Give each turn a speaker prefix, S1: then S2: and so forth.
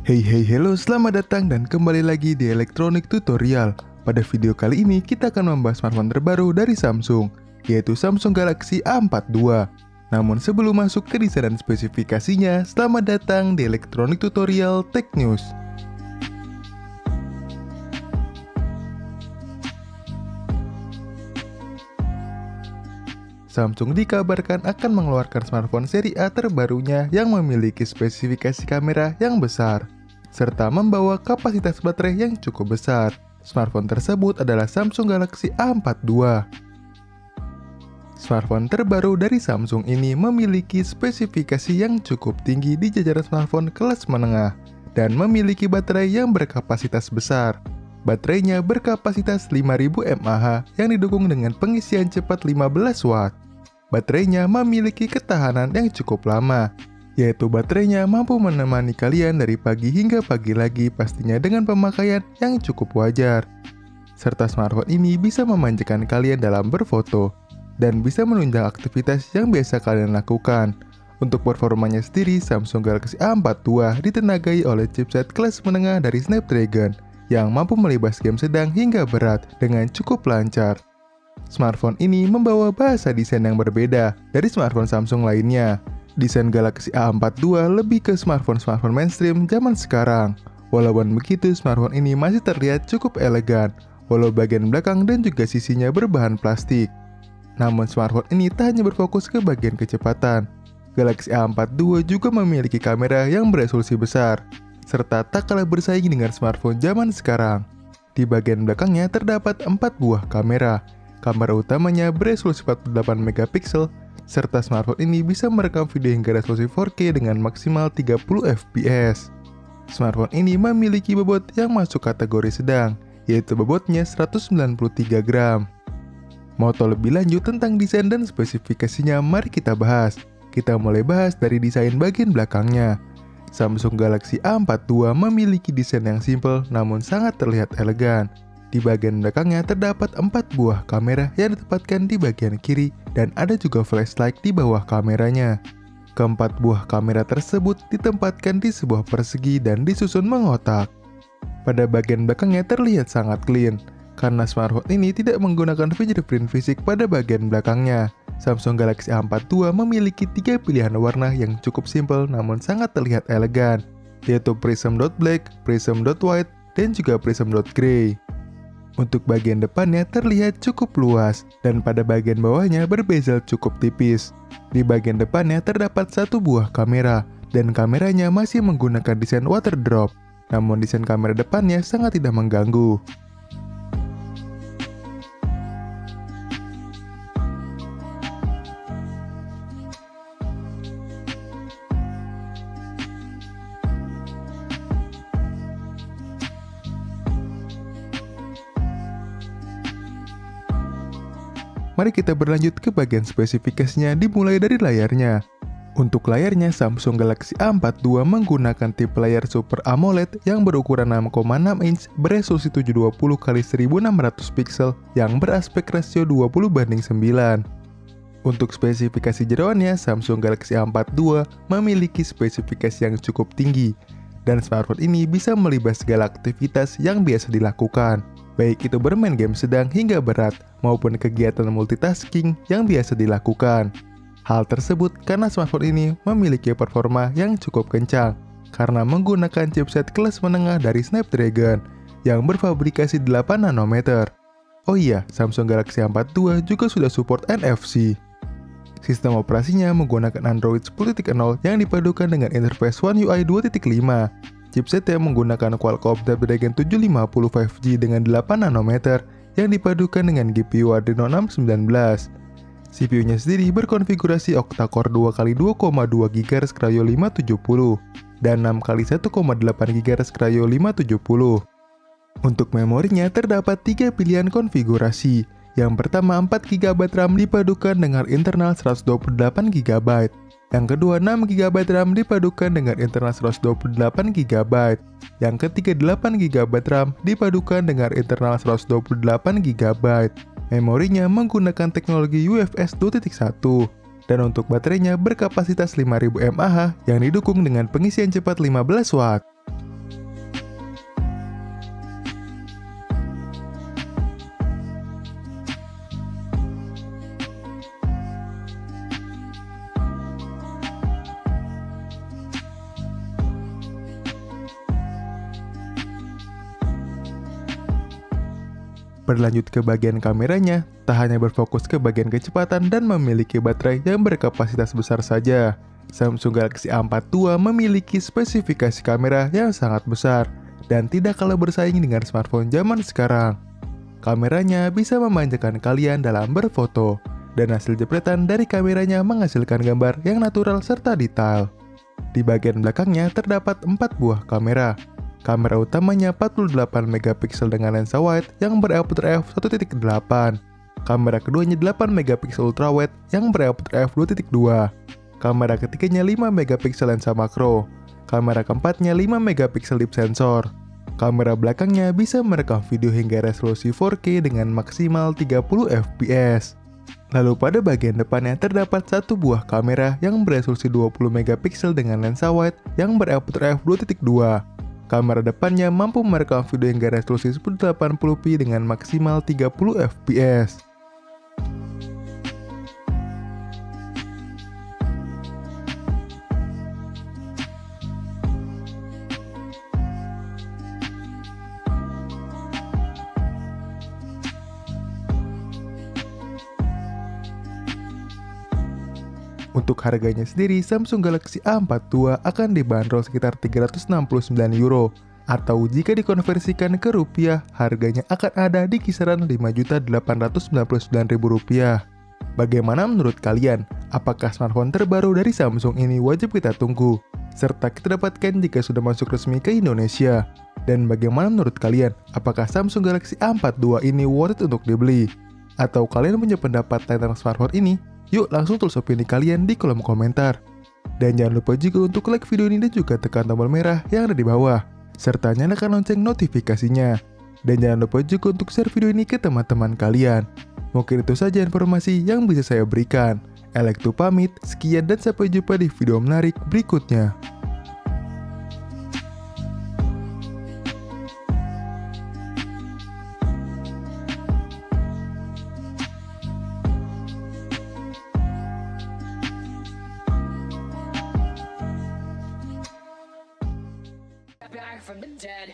S1: Hello, selamat datang dan kembali lagi di Elektronik Tutorial. Pada video kali ini kita akan membahas smartphone terbaru dari Samsung, yaitu Samsung Galaxy A42. Namun sebelum masuk ke desain dan spesifikasinya, selamat datang di Elektronik Tutorial Tech News. Samsung dikabarkan akan mengeluarkan smartphone seri A terbarunya yang memiliki spesifikasi kamera yang besar, serta membawa kapasitas baterai yang cukup besar. Smartphone tersebut adalah Samsung Galaxy A42. Smartphone terbaru dari Samsung ini memiliki spesifikasi yang cukup tinggi di jajaran smartphone kelas menengah dan memiliki baterai yang berkapasitas besar. Baterainya berkapasitas 5000 mAh yang didukung dengan pengisian cepat 15 watt. Baterainya memiliki ketahanan yang cukup lama, yaitu baterainya mampu menemani kalian dari pagi hingga pagi lagi, pastinya dengan pemakaian yang cukup wajar. Serta smartphone ini bisa memanjakan kalian dalam berfoto, dan bisa menunjang aktivitas yang biasa kalian lakukan. Untuk performanya sendiri, Samsung Galaxy A42 ditenagai oleh chipset kelas menengah dari Snapdragon, yang mampu melibas game sedang hingga berat dengan cukup lancar. Smartphone ini membawa bahasa desain yang berbeda dari smartphone Samsung lainnya. Desain Galaxy A42 lebih ke smartphone mainstream zaman sekarang. Walaupun begitu, smartphone ini masih terlihat cukup elegan, walau bagian belakang dan juga sisinya berbahan plastik. Namun smartphone ini tak hanya berfokus ke bagian kecepatan. Galaxy A42 juga memiliki kamera yang beresolusi besar, serta tak kalah bersaing dengan smartphone zaman sekarang. Di bagian belakangnya terdapat 4 buah kamera. Kamera utamanya beresolusi 48 megapiksel, serta smartphone ini bisa merekam video hingga resolusi 4K dengan maksimal 30 fps. Smartphone ini memiliki bobot yang masuk kategori sedang, yaitu bobotnya 193 gram. Mau tahu lebih lanjut tentang desain dan spesifikasinya, mari kita bahas. Kita mulai bahas dari desain bagian belakangnya. Samsung Galaxy A42 memiliki desain yang simpel namun sangat terlihat elegan. Di bagian belakangnya terdapat 4 buah kamera yang ditempatkan di bagian kiri dan ada juga flashlight di bawah kameranya. Keempat buah kamera tersebut ditempatkan di sebuah persegi dan disusun mengotak. Pada bagian belakangnya terlihat sangat clean, karena smartphone ini tidak menggunakan fingerprint fisik pada bagian belakangnya. Samsung Galaxy A42 memiliki 3 pilihan warna yang cukup simpel namun sangat terlihat elegan, yaitu Prism Dot Black, Prism Dot White, dan juga Prism Dot Grey. Untuk bagian depannya terlihat cukup luas, dan pada bagian bawahnya berbezel cukup tipis. Di bagian depannya terdapat 1 buah kamera, dan kameranya masih menggunakan desain water drop, namun desain kamera depannya sangat tidak mengganggu. Mari kita berlanjut ke bagian spesifikasinya, dimulai dari layarnya. Untuk layarnya, Samsung Galaxy A42 menggunakan tipe layar Super AMOLED yang berukuran 6,6 inch beresolusi 720x1600 pixel yang beraspek rasio 20:9. Untuk spesifikasi jeroannya, Samsung Galaxy A42 memiliki spesifikasi yang cukup tinggi, dan smartphone ini bisa melibas segala aktivitas yang biasa dilakukan, baik itu bermain game sedang hingga berat, maupun kegiatan multitasking yang biasa dilakukan. Hal tersebut karena smartphone ini memiliki performa yang cukup kencang, karena menggunakan chipset kelas menengah dari Snapdragon yang berfabrikasi 8 nanometer. Oh iya, Samsung Galaxy A42 juga sudah support NFC. Sistem operasinya menggunakan Android 10.0 yang dipadukan dengan interface One UI 2.5. Chipset yang menggunakan Qualcomm Snapdragon 750 5G dengan 8 nanometer yang dipadukan dengan GPU Adreno 619. CPU-nya sendiri berkonfigurasi octa-core 2x2,2 GHz Kryo 570 dan 6x1,8 GHz Kryo 570. Untuk memorinya terdapat 3 pilihan konfigurasi. Yang pertama 4 GB RAM dipadukan dengan internal 128 GB. Yang kedua 6 GB RAM dipadukan dengan internal 128 GB. Yang ketiga 8 GB RAM dipadukan dengan internal 128 GB. Memorinya menggunakan teknologi UFS 2.1. Dan untuk baterainya berkapasitas 5000 mAh yang didukung dengan pengisian cepat 15 watt. Berlanjut ke bagian kameranya, tak hanya berfokus ke bagian kecepatan dan memiliki baterai yang berkapasitas besar saja, Samsung Galaxy A4 II memiliki spesifikasi kamera yang sangat besar dan tidak kalah bersaing dengan smartphone zaman sekarang. Kameranya bisa memanjakan kalian dalam berfoto, dan hasil jepretan dari kameranya menghasilkan gambar yang natural serta detail. Di bagian belakangnya terdapat 4 buah kamera. Kamera utamanya 48 megapiksel dengan lensa wide yang beraperture f1.8. Kamera keduanya 8 megapiksel ultrawide yang beraperture f2.2. Kamera ketiganya 5 megapiksel lensa makro. Kamera keempatnya 5 megapiksel deep sensor. Kamera belakangnya bisa merekam video hingga resolusi 4K dengan maksimal 30 fps. Lalu pada bagian depannya terdapat satu buah kamera yang beresolusi 20 megapiksel dengan lensa wide yang beraperture f2.2. Kamera depannya mampu merekam video hingga resolusi 1080p dengan maksimal 30 fps. Untuk harganya sendiri, Samsung Galaxy A4 II akan dibanderol sekitar €369, atau jika dikonversikan ke rupiah, harganya akan ada di kisaran Rp5.899.000. Bagaimana menurut kalian? Apakah smartphone terbaru dari Samsung ini wajib kita tunggu, serta kita dapatkan jika sudah masuk resmi ke Indonesia? Dan bagaimana menurut kalian? Apakah Samsung Galaxy A4 II ini worth it untuk dibeli? Atau kalian punya pendapat tentang smartphone ini? Yuk langsung tulis opini kalian di kolom komentar. Dan jangan lupa juga untuk like video ini dan juga tekan tombol merah yang ada di bawah, serta nyalakan lonceng notifikasinya. Dan jangan lupa juga untuk share video ini ke teman-teman kalian. Mungkin itu saja informasi yang bisa saya berikan. Elektu pamit, sekian dan sampai jumpa di video menarik berikutnya.
S2: Back from the dead.